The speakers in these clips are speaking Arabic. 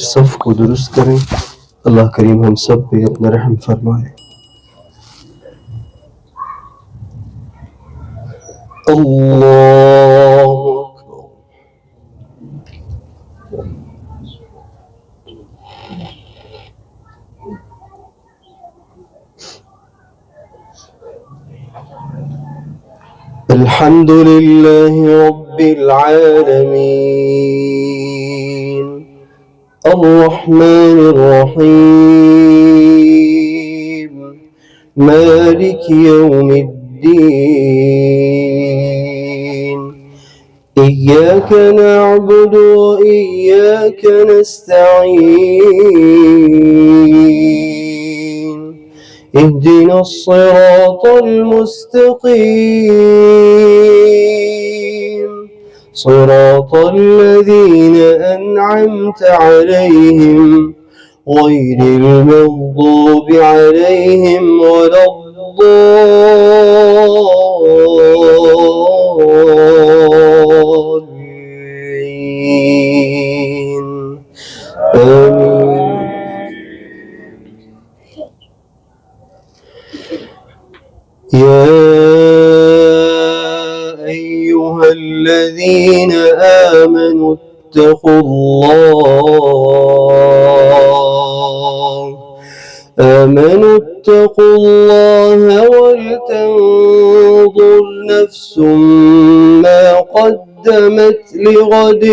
सफ को दुरुस्त करें। अल्लाह करीम हम सब पे अपना रहम फरमाए। अल्लाहु अकबर। अल्हम्दुलिल्लाहि रब्बिल आलमीन अर्रहमानिर रहीम मालिकि यौमिद्दीन इय्याक नअबुदु व इय्याक नस्तईन اهدنا الصراط المستقيم صراط الذين أنعمت عليهم غير المغضوب عليهم ولا الضالين آمين. يا أيها الذين آمنوا اتقوا الله ولتنظر نفس ما قدمت لغد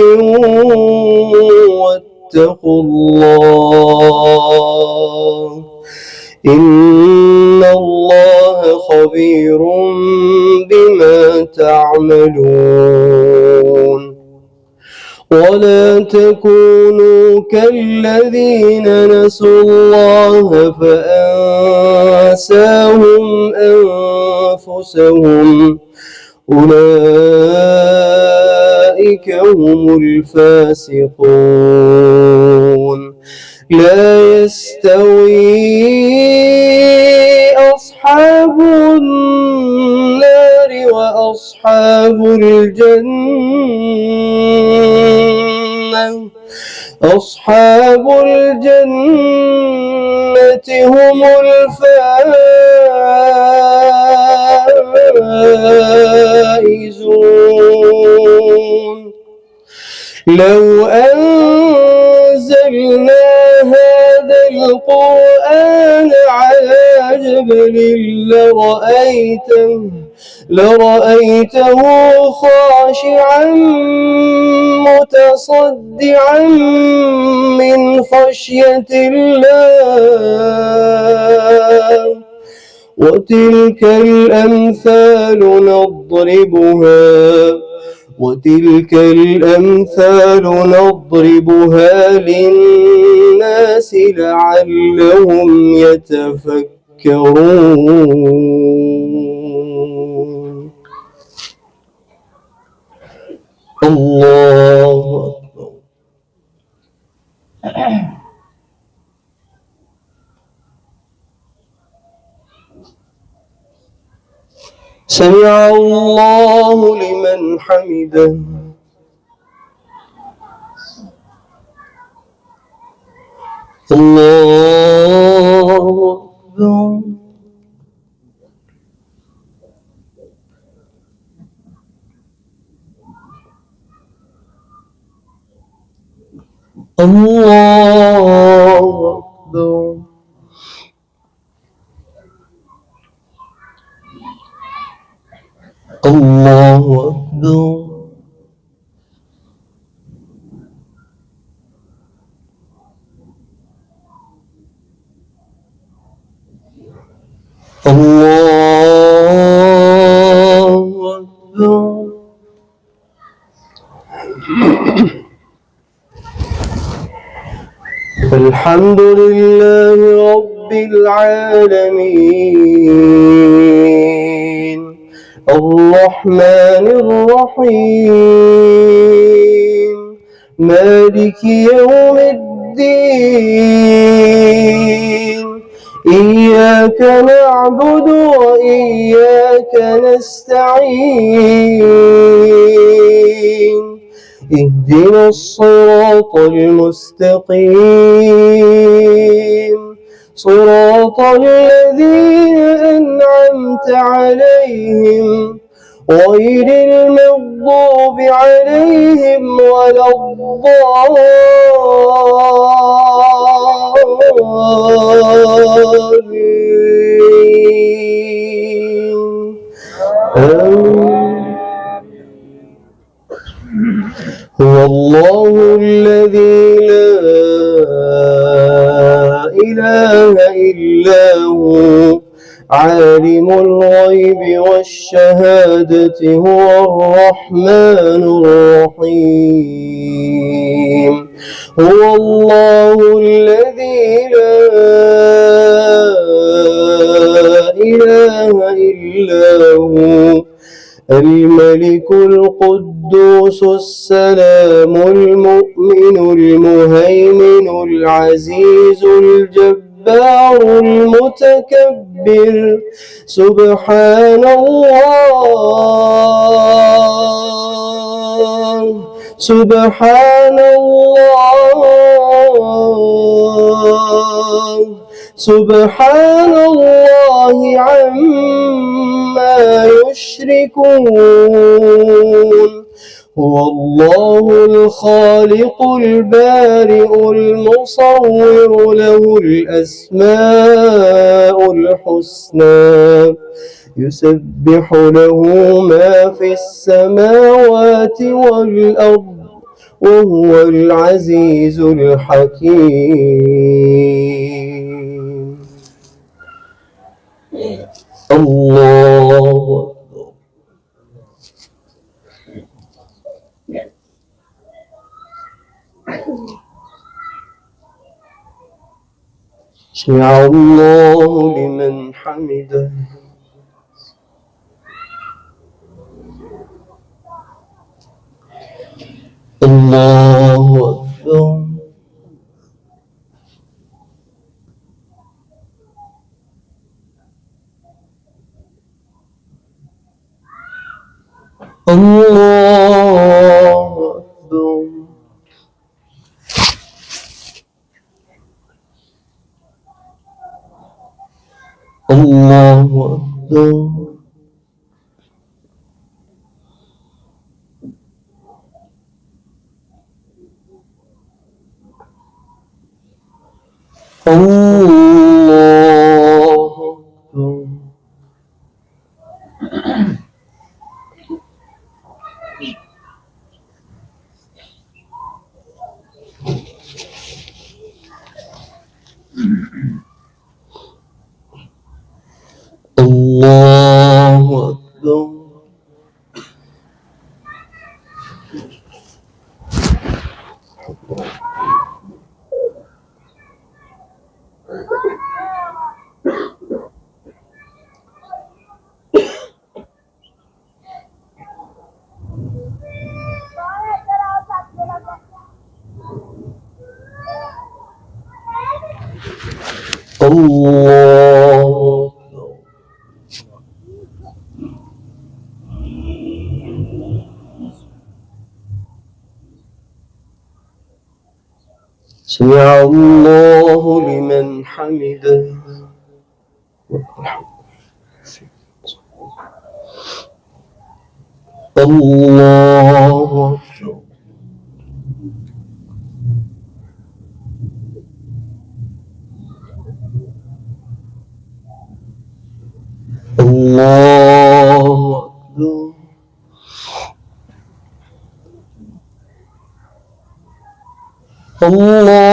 واتقوا الله إن الله خبير بما تعملون ولا تكونوا كالذين نسوا الله فأنساهم أنفسهم أولئك هم الفاسقون لا يستوي أصحاب النار وأصحاب الجنة أصحاب الجنة هم الفائزون لو أنزلنا هذا القرآن على جبل لرأيته خاشعا متصدعا من خشية الله وتلك الأمثال نضربها للناس لعلهم يتفكرون. الله أكبر. سمع الله لمن حمده. الله أكبر. الله أكبر. الله أكبر. الله أكبر. الحمد لله رب العالمين الرحمن الرحيم مالك يوم الدين إياك نعبد وإياك نستعين اهدنا الصراط المستقيم صراط الذين أنعمت عليهم غير المغضوب عليهم ولا الضالين آمين. هو الله الذي لا إله إلا هو عالم الغيب والشهادة هو الرحمن الرحيم هو الله الذي لا إله إلا هو الملك القدوس السلام المؤمن المهيمن العزيز الجبار المتكبر سبحان الله سبحان الله سبحان الله عما يشركون هو الله الخالق البارئ المصور له الأسماء الحسنى يسبح له ما في السماوات والأرض وهو العزيز الحكيم الله سمع الله لمن حمده الله أكبر الله أكبر الله أكبر الله أكبر الله أكبر الله سمع الله لمن حمده الله أكبر الله أكبر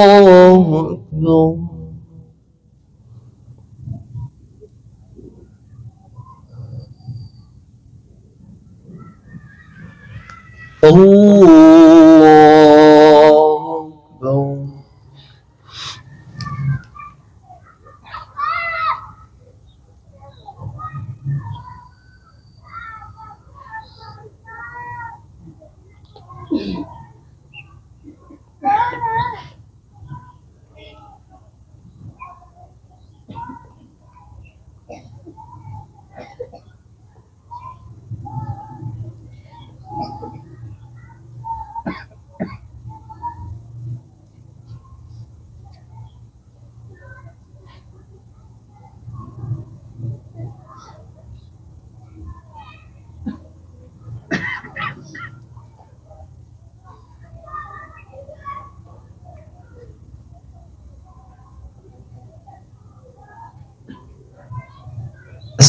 الله أكبر الله أكبر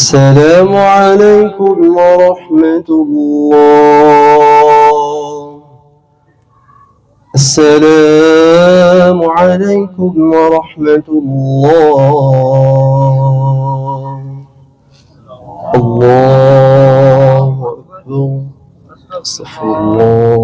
السلام عليكم ورحمة الله. السلام عليكم ورحمة الله. الله أكبر. استغفر الله.